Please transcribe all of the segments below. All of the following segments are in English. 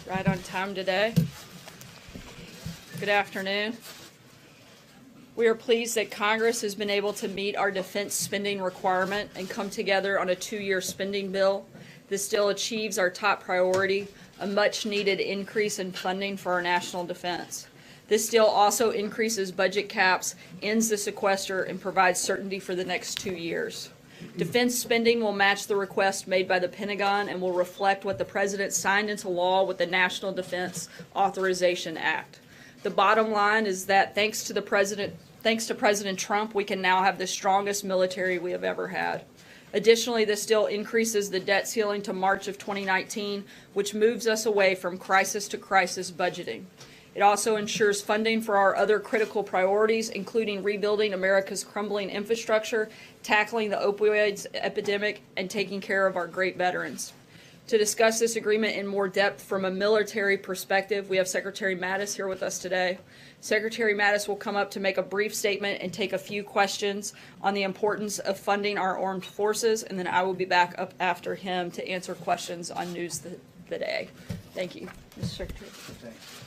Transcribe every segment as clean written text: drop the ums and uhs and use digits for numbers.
Right on time today. Good afternoon. We are pleased that Congress has been able to meet our defense spending requirement and come together on a 2-year spending bill. This still achieves our top priority, a much-needed increase in funding for our national defense. This deal also increases budget caps, ends the sequester, and provides certainty for the next 2 years. Defense spending will match the request made by the Pentagon and will reflect what the President signed into law with the National Defense Authorization Act. The bottom line is that thanks to President Trump, we can now have the strongest military we have ever had. Additionally, this still increases the debt ceiling to March of 2019, which moves us away from crisis to crisis budgeting. It also ensures funding for our other critical priorities, including rebuilding America's crumbling infrastructure, tackling the opioids epidemic, and taking care of our great veterans. To discuss this agreement in more depth from a military perspective, we have Secretary Mattis here with us today. Secretary Mattis will come up to make a brief statement and take a few questions on the importance of funding our armed forces, and then I will be back up after him to answer questions on news of the day. Thank you, Mr. Secretary. Thanks.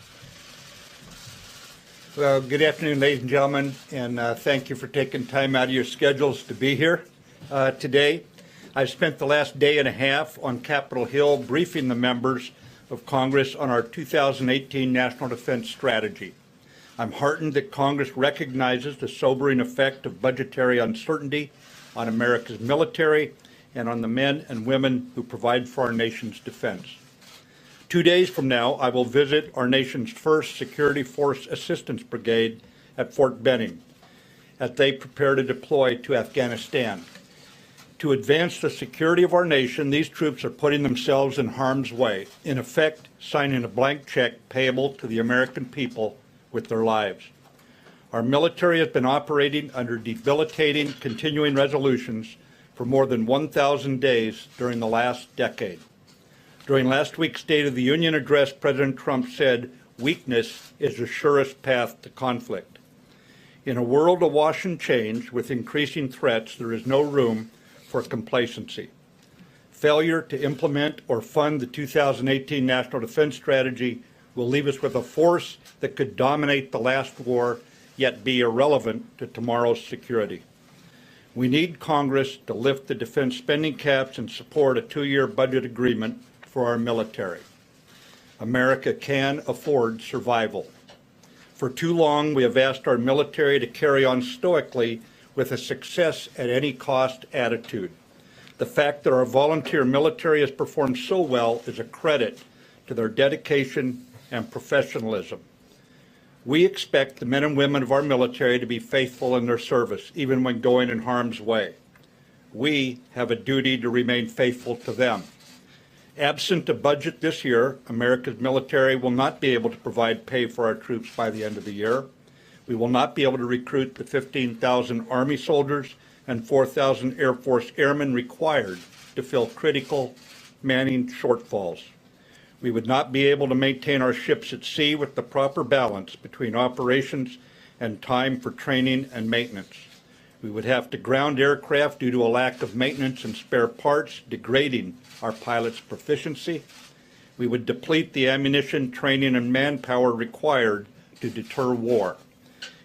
Well, good afternoon, ladies and gentlemen, and thank you for taking time out of your schedules to be here today. I've spent the last day and a half on Capitol Hill briefing the members of Congress on our 2018 National Defense Strategy. I'm heartened that Congress recognizes the sobering effect of budgetary uncertainty on America's military and on the men and women who provide for our nation's defense. 2 days from now, I will visit our nation's first Security Force Assistance Brigade at Fort Benning as they prepare to deploy to Afghanistan. To advance the security of our nation, these troops are putting themselves in harm's way, in effect signing a blank check payable to the American people with their lives. Our military has been operating under debilitating continuing resolutions for more than 1,000 days during the last decade. During last week's State of the Union address, President Trump said, "Weakness is the surest path to conflict." In a world awash in change with increasing threats, there is no room for complacency. Failure to implement or fund the 2018 National Defense Strategy will leave us with a force that could dominate the last war, yet be irrelevant to tomorrow's security. We need Congress to lift the defense spending caps and support a 2-year budget agreement for our military. America can afford survival. For too long, we have asked our military to carry on stoically with a success at any cost attitude. The fact that our volunteer military has performed so well is a credit to their dedication and professionalism. We expect the men and women of our military to be faithful in their service, even when going in harm's way. We have a duty to remain faithful to them. Absent a budget this year, America's military will not be able to provide pay for our troops by the end of the year. We will not be able to recruit the 15,000 Army soldiers and 4,000 Air Force airmen required to fill critical manning shortfalls. We would not be able to maintain our ships at sea with the proper balance between operations and time for training and maintenance. We would have to ground aircraft due to a lack of maintenance and spare parts, degrading our pilots' proficiency. We would deplete the ammunition, training, and manpower required to deter war.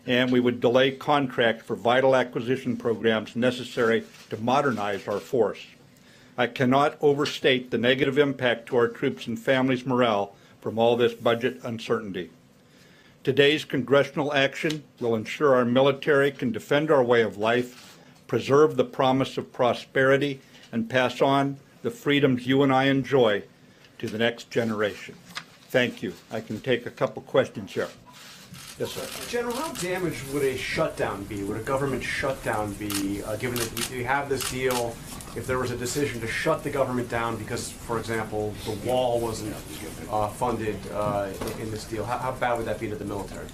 And we would delay contracts for vital acquisition programs necessary to modernize our force. I cannot overstate the negative impact to our troops and families' morale from all this budget uncertainty. Today's congressional action will ensure our military can defend our way of life, preserve the promise of prosperity, and pass on the freedoms you and I enjoy to the next generation. Thank you. I can take a couple questions here. Yes, sir. General, how damaged would a shutdown be? Would a government shutdown be, given that we have this deal, if there was a decision to shut the government down because, for example, the wall wasn't funded in this deal, how bad would that be to the military?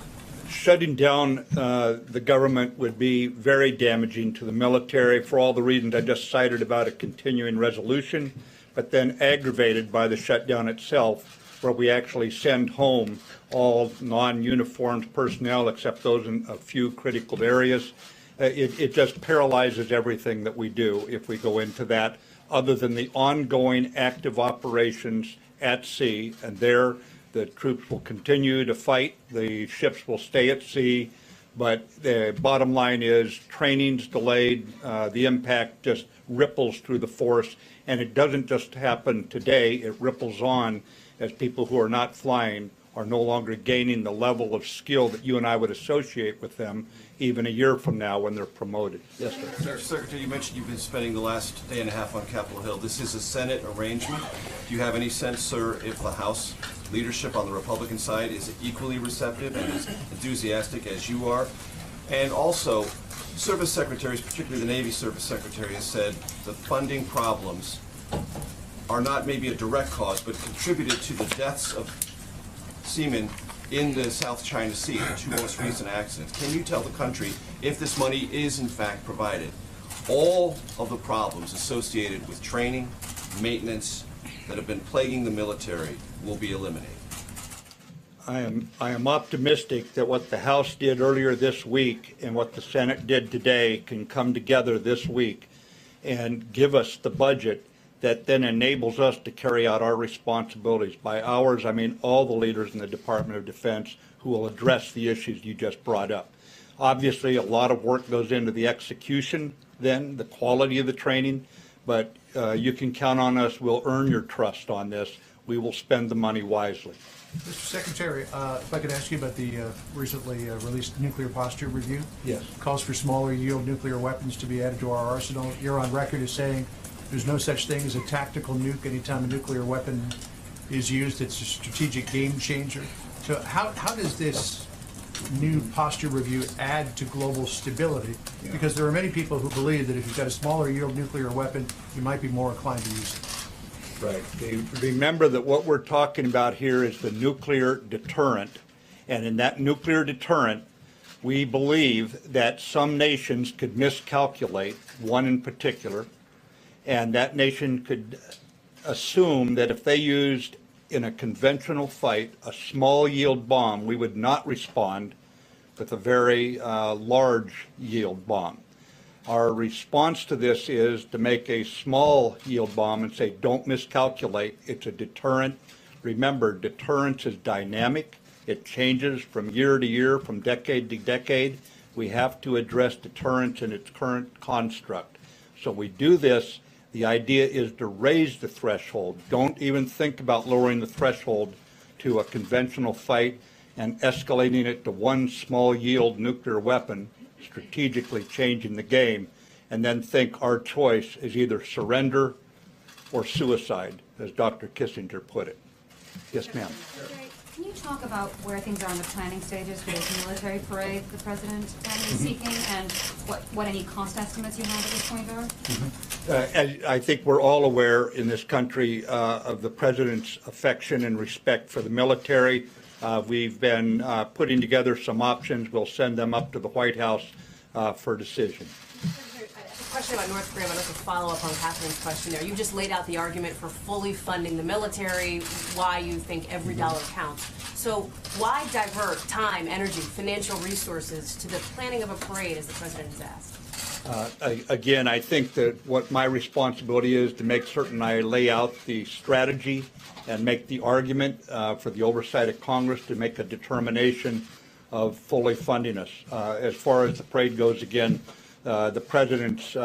Shutting down the government would be very damaging to the military for all the reasons I just cited about a continuing resolution, but then aggravated by the shutdown itself, where we actually send home all non-uniformed personnel except those in a few critical areas. It just paralyzes everything that we do if we go into that other than the ongoing active operations at sea. And there, the troops will continue to fight. The ships will stay at sea. But the bottom line is training's delayed. The impact just ripples through the force. And it doesn't just happen today. It ripples on as people who are not flying are no longer gaining the level of skill that you and I would associate with them even a year from now when they're promoted. Yes, sir. Mr. Secretary, you mentioned you've been spending the last day and a half on Capitol Hill. This is a Senate arrangement. Do you have any sense, sir, if the House leadership on the Republican side is equally receptive and as enthusiastic as you are? And also, service secretaries, particularly the Navy service secretary, has said the funding problems are not maybe a direct cause, but contributed to the deaths of seamen in the South China Sea, the two most recent accidents. Can you tell the country, if this money is in fact provided, all of the problems associated with training, maintenance, that have been plaguing the military will be eliminated? I am optimistic that what the House did earlier this week and what the Senate did today can come together this week and give us the budget that then enables us to carry out our responsibilities. By ours, I mean all the leaders in the Department of Defense who will address the issues you just brought up. Obviously, a lot of work goes into the execution then, the quality of the training, but you can count on us. We'll earn your trust on this. We will spend the money wisely. Mr. Secretary, if I could ask you about the recently released nuclear posture review. Yes. Calls for smaller yield nuclear weapons to be added to our arsenal. You're on record as saying there's no such thing as a tactical nuke. Anytime a nuclear weapon is used, it's a strategic game changer. So how does this new posture review add to global stability? Because there are many people who believe that if you've got a smaller yield nuclear weapon, you might be more inclined to use it. Right. Remember that what we're talking about here is the nuclear deterrent. And in that nuclear deterrent, we believe that some nations could miscalculate, one in particular, and that nation could assume that if they used in a conventional fight a small yield bomb, we would not respond with a very large yield bomb. Our response to this is to make a small yield bomb and say, don't miscalculate. It's a deterrent. Remember, deterrence is dynamic. It changes from year to year, from decade to decade. We have to address deterrence in its current construct. So we do this. The idea is to raise the threshold. Don't even think about lowering the threshold to a conventional fight and escalating it to one small yield nuclear weapon, strategically changing the game, and then think our choice is either surrender or suicide, as Dr. Kissinger put it. Yes, ma'am. Can you talk about where things are in the planning stages for this military parade the president is seeking, and what any cost estimates you have at this point are? I think we're all aware in this country of the president's affection and respect for the military. We've been putting together some options. We'll send them up to the White House for decision. A question about North Korea, but also follow up on Catherine's question there. You just laid out the argument for fully funding the military, why you think every dollar counts. So why divert time, energy, financial resources to the planning of a parade, as the president has asked? Again, I think that what my responsibility is to make certain I lay out the strategy and make the argument for the oversight of Congress to make a determination of fully funding us. As far as the parade goes, again, the president's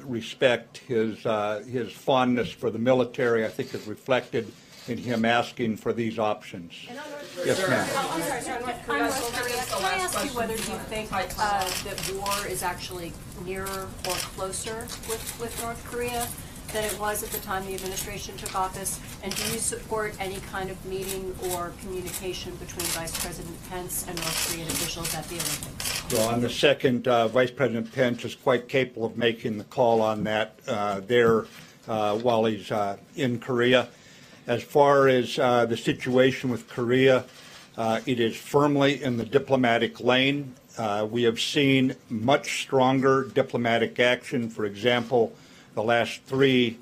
respect, his fondness for the military, I think is reflected in him asking for these options. Yes, ma'am. I'm sorry, North Korea. Can I ask you whether you think that war is actually nearer or closer with North Korea than it was at the time the administration took office? And do you support any kind of meeting or communication between Vice President Pence and North Korean officials at the Olympics? Well, on the second, Vice President Pence is quite capable of making the call on that while he's in Korea. As far as the situation with Korea, it is firmly in the diplomatic lane. We have seen much stronger diplomatic action. For example, the last three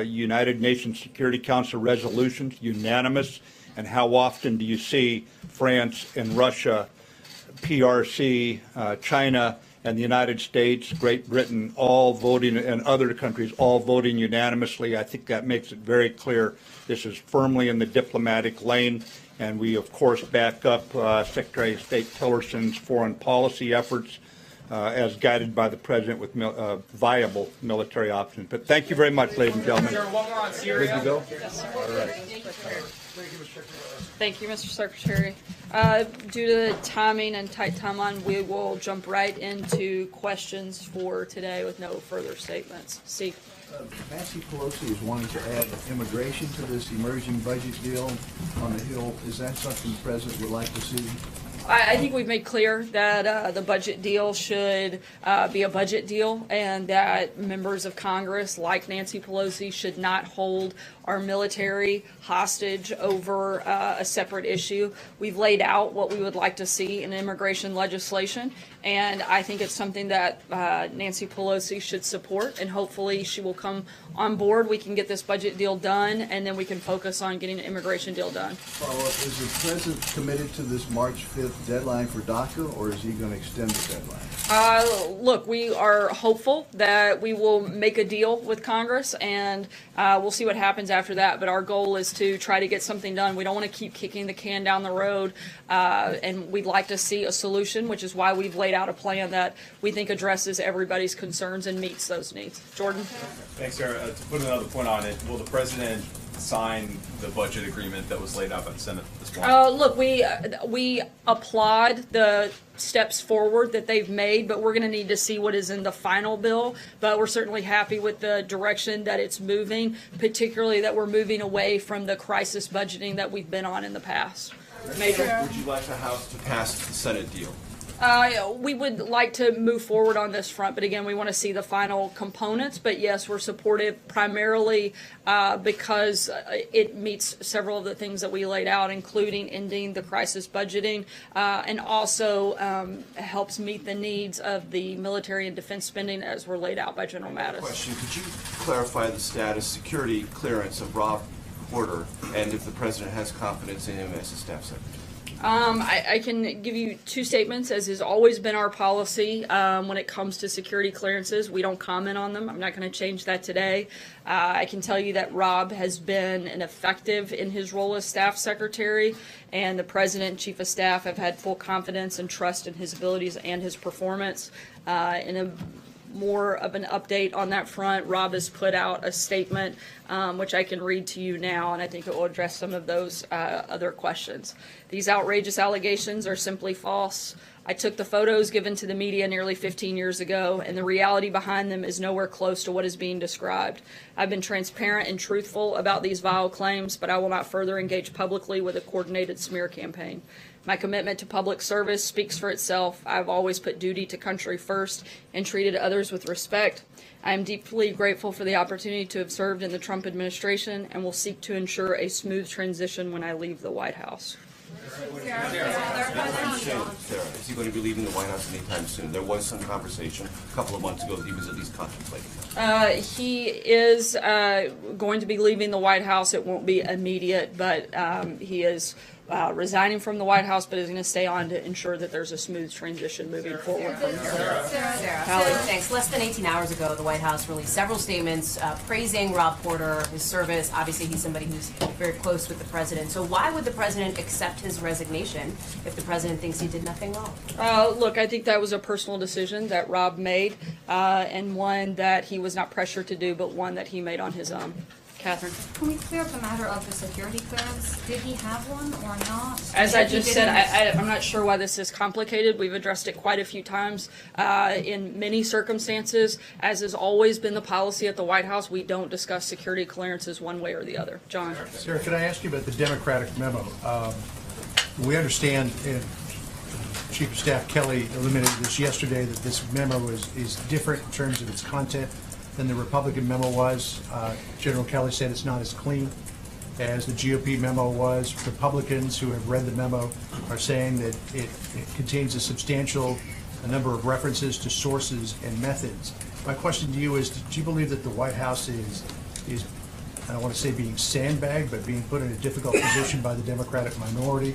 United Nations Security Council resolutions, unanimous. And how often do you see France and Russia, PRC, China, and the United States, Great Britain, all voting, and other countries all voting unanimously. I think that makes it very clear this is firmly in the diplomatic lane, and we, of course, back up Secretary of State Tillerson's foreign policy efforts as guided by the President with viable military options. But thank you very much, ladies and gentlemen. One more on Syria. Good to go? Yes, sir. All right. Thank you, Mr. Secretary. Due to the timing and tight timeline, we will jump right into questions for today with no further statements. Steve. Nancy Pelosi is wanting to add immigration to this emerging budget deal on the Hill. Is that something the President would like to see? I think we've made clear that the budget deal should be a budget deal, and that members of Congress, like Nancy Pelosi, should not hold our military hostage over a separate issue. We've laid out what we would like to see in immigration legislation, and I think it's something that Nancy Pelosi should support, and hopefully she will come on board. We can get this budget deal done, and then we can focus on getting the immigration deal done. Follow-up, is the President committed to this March 5th deadline for DACA, or is he going to extend the deadline? Look, we are hopeful that we will make a deal with Congress, and we'll see what happens after that. But our goal is to try to get something done. We don't want to keep kicking the can down the road, and we'd like to see a solution, which is why we've laid out a plan that we think addresses everybody's concerns and meets those needs. Jordan? Thanks, Sarah. To put another point on it, will the President sign the budget agreement that was laid out by the Senate this morning? Look, we applaud the steps forward that they've made, but we're going to need to see what is in the final bill. But we're certainly happy with the direction that it's moving, particularly that we're moving away from the crisis budgeting that we've been on in the past. Major? Would you like the House to pass the Senate deal? We would like to move forward on this front, but again, we want to see the final components. But yes, we're supportive primarily because it meets several of the things that we laid out, including ending the crisis budgeting, and also helps meet the needs of the military and defense spending as were laid out by General Mattis. Question, could you clarify the status, security clearance of Rob Porter, and if the President has confidence in him as a staff secretary? I can give you two statements, as has always been our policy when it comes to security clearances. We don't comment on them. I'm not going to change that today. I can tell you that Rob has been an effective in his role as staff secretary, and the President and Chief of Staff have had full confidence and trust in his abilities and his performance. In a more of an update on that front, Rob has put out a statement which I can read to you now, and I think it will address some of those other questions. These outrageous allegations are simply false. I took the photos given to the media nearly 15 years ago, and the reality behind them is nowhere close to what is being described. I've been transparent and truthful about these vile claims, but I will not further engage publicly with a coordinated smear campaign. My commitment to public service speaks for itself. I've always put duty to country first and treated others with respect. I am deeply grateful for the opportunity to have served in the Trump administration and will seek to ensure a smooth transition when I leave the White House. Sarah, is he going to be leaving the White House anytime soon? There was some conversation a couple of months ago that he was at least contemplating that. He is going to be leaving the White House. It won't be immediate, but he is resigning from the White House, but is going to stay on to ensure that there's a smooth transition moving forward from here. Sarah, thanks. Less than 18 hours ago, the White House released several statements praising Rob Porter, his service. Obviously, he's somebody who's very close with the President. So why would the President accept his resignation if the President thinks he did nothing wrong? Look, I think that was a personal decision that Rob made, and one that he was not pressured to do, but one that he made on his own. Catherine? Can we clear up the matter of the security clearance? Did he have one or not? As I just said, I'm not sure why this is complicated. We've addressed it quite a few times in many circumstances. As has always been the policy at the White House, we don't discuss security clearances one way or the other. John? Sarah, can I ask you about the Democratic memo? We understand, and Chief of Staff Kelly illuminated this yesterday, that this memo is different in terms of its content than the Republican memo was. General Kelly said it's not as clean as the GOP memo was. Republicans who have read the memo are saying that it contains a substantial number of references to sources and methods. My question to you is, do you believe that the White House is I don't want to say being sandbagged, but being put in a difficult position by the Democratic minority,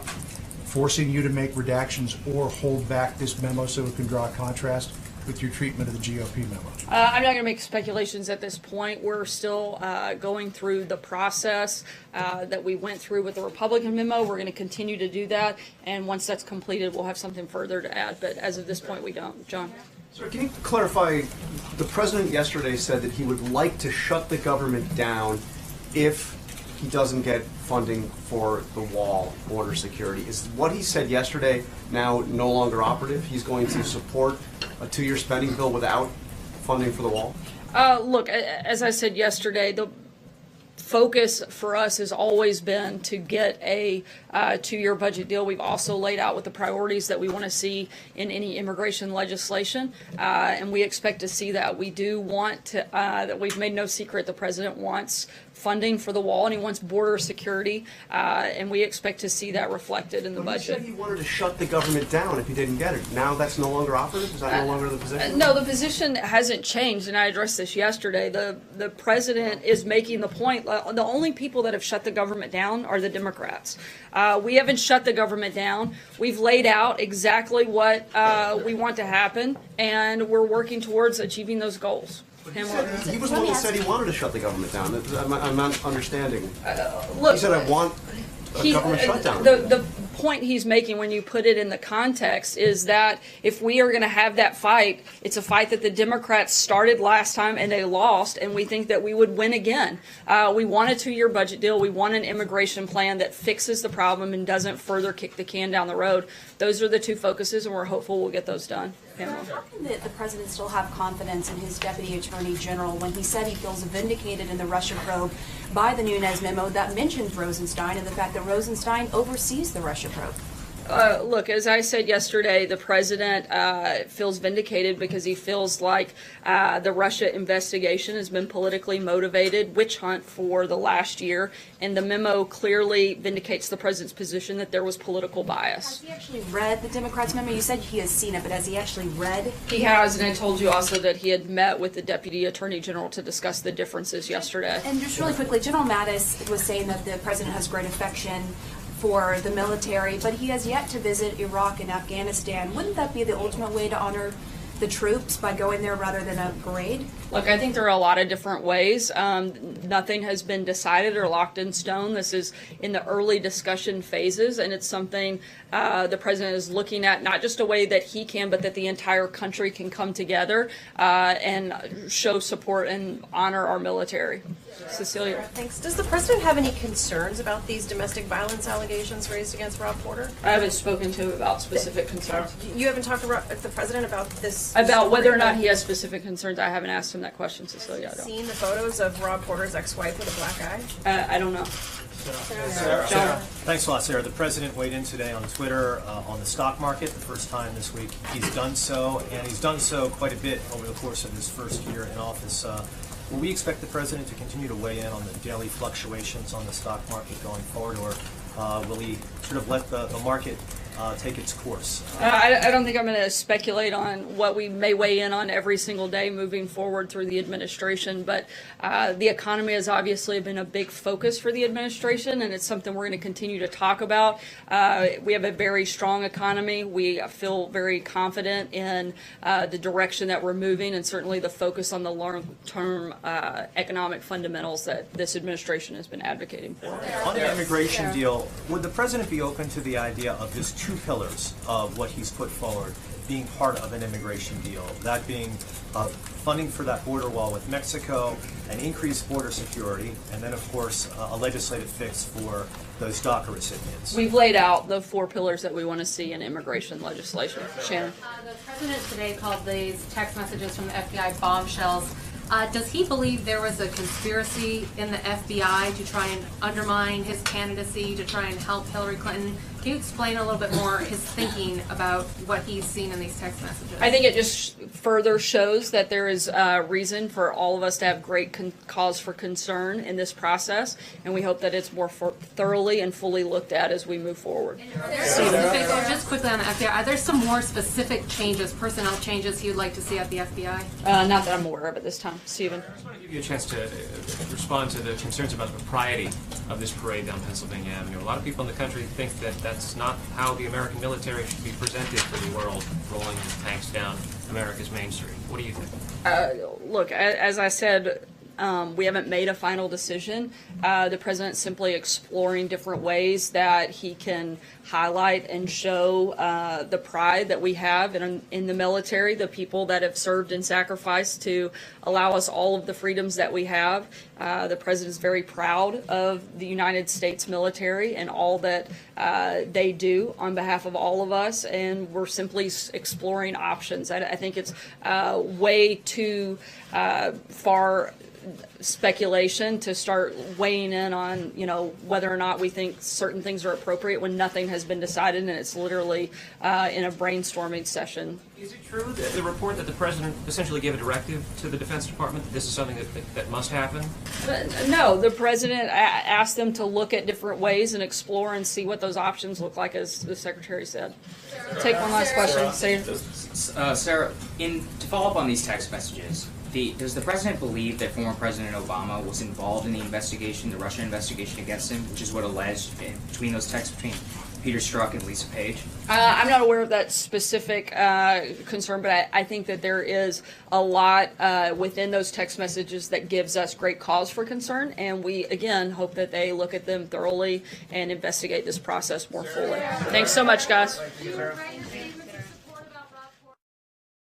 forcing you to make redactions or hold back this memo so it can draw a contrast with your treatment of the GOP memo? I'm not going to make speculations at this point. We're still going through the process that we went through with the Republican memo. We're going to continue to do that, and once that's completed, we'll have something further to add. But as of this point, we don't. John? Sir, can you clarify, the president yesterday said that he would like to shut the government down if he doesn't get funding for the wall, border security. Is what he said yesterday now no longer operative? He's going to support a 2-year spending bill without funding for the wall? Look, as I said yesterday, the focus for us has always been to get a 2-year budget deal. We've also laid out what the priorities that we want to see in any immigration legislation, and we expect to see that. We do want to, that we've made no secret, the president wants funding for the wall and he wants border security, and we expect to see that reflected in the budget. He said he wanted to shut the government down if he didn't get it. Now that's no longer operative? Is that no longer the position? No, the position hasn't changed, and I addressed this yesterday. The president is making the point, the only people that have shut the government down are the Democrats. We haven't shut the government down. We've laid out exactly what we want to happen, and we're working towards achieving those goals. He was the one that said he wanted to shut the government down. I'm not understanding. Look, he said, I want a government shutdown. The point he's making when you put it in the context is that if we are going to have that fight, it's a fight that the Democrats started last time and they lost, and we think that we would win again. We want a 2-year budget deal. We want an immigration plan that fixes the problem and doesn't further kick the can down the road. Those are the two focuses, and we're hopeful we'll get those done. How can the president still have confidence in his deputy attorney general when he said he feels vindicated in the Russia probe by the Nunes memo that mentions Rosenstein and the fact that Rosenstein oversees the Russia probe? Look, as I said yesterday, the president feels vindicated because he feels like the Russia investigation has been politically motivated witch hunt for the last year, and the memo clearly vindicates the president's position that there was political bias. Has he actually read the Democrats' memo? You said he has seen it, but has he actually read? He has, and I told you also that he had met with the deputy attorney general to discuss the differences yesterday. And just really quickly, General Mattis was saying that the president has great affection for the military, but he has yet to visit Iraq and Afghanistan. Wouldn't that be the ultimate way to honor the troops, by going there rather than a parade? Look, I think there are a lot of different ways. Nothing has been decided or locked in stone. This is in the early discussion phases, and it's something the president is looking at, not just a way that he can, but that the entire country can come together and show support and honor our military. Cecilia. Thanks. Does the president have any concerns about these domestic violence allegations raised against Rob Porter? I haven't spoken to him about specific concerns. You haven't talked to the president about this? About whether or not he has specific concerns, I haven't asked him that question, Cecilia. I don't. Seen the photos of Rob Porter's ex-wife with a black eye? I don't know. Sarah. Thanks a lot, Sarah. The president weighed in today on Twitter on the stock market, the first time this week. He's done so, and he's done so quite a bit over the course of his first year in office. Will we expect the president to continue to weigh in on the daily fluctuations on the stock market going forward, or will he sort of let the market take its course? I don't think I'm going to speculate on what we may weigh in on every single day moving forward through the administration, but the economy has obviously been a big focus for the administration, and it's something we're going to continue to talk about. We have a very strong economy. We feel very confident in the direction that we're moving, and certainly the focus on the long-term economic fundamentals that this administration has been advocating for. On the immigration deal, would the president be open to the idea of his 2 pillars of what he's put forward being part of an immigration deal, that being funding for that border wall with Mexico, and increased border security, and then, of course, a legislative fix for those DACA recipients? We've laid out the 4 pillars that we want to see in immigration legislation. Shannon. The president today called these text messages from the FBI bombshells. Does he believe there was a conspiracy in the FBI to try and undermine his candidacy, to try and help Hillary Clinton? Can you explain a little bit more his thinking about what he's seen in these text messages? I think it just further shows that there is reason for all of us to have great cause for concern in this process, and we hope that it's more thoroughly and fully looked at as we move forward. Just quickly on the FBI, are there some more specific changes, personnel changes you'd like to see at the FBI? Not that I'm aware of at this time. Stephen. I just want to give you a chance to respond to the concerns about the propriety of this parade down Pennsylvania Avenue. A lot of people in the country think that That's not how the American military should be presented to the world, rolling tanks down America's Main Street. What do you think? Look, as I said, we haven't made a final decision. The president's simply exploring different ways that he can highlight and show the pride that we have in the military, the people that have served and sacrificed to allow us all of the freedoms that we have. The president is very proud of the United States military and all that they do on behalf of all of us, and we're simply exploring options. I think it's way too far speculation to start weighing in on, whether or not we think certain things are appropriate when nothing has been decided and it's literally in a brainstorming session. Is it true that the report that the president essentially gave a directive to the Defense Department that this is something that must happen? No, the president asked them to look at different ways and explore and see what those options look like, as the secretary said. Take one last question. Sarah, to follow up on these text messages, does the president believe that former President Obama was involved in the investigation, the Russian investigation against him, which is what alleged between those texts between Peter Strzok and Lisa Page? I'm not aware of that specific concern, but I think that there is a lot within those text messages that gives us great cause for concern, and we, again, hope that they look at them thoroughly and investigate this process more fully. Thanks so much, guys.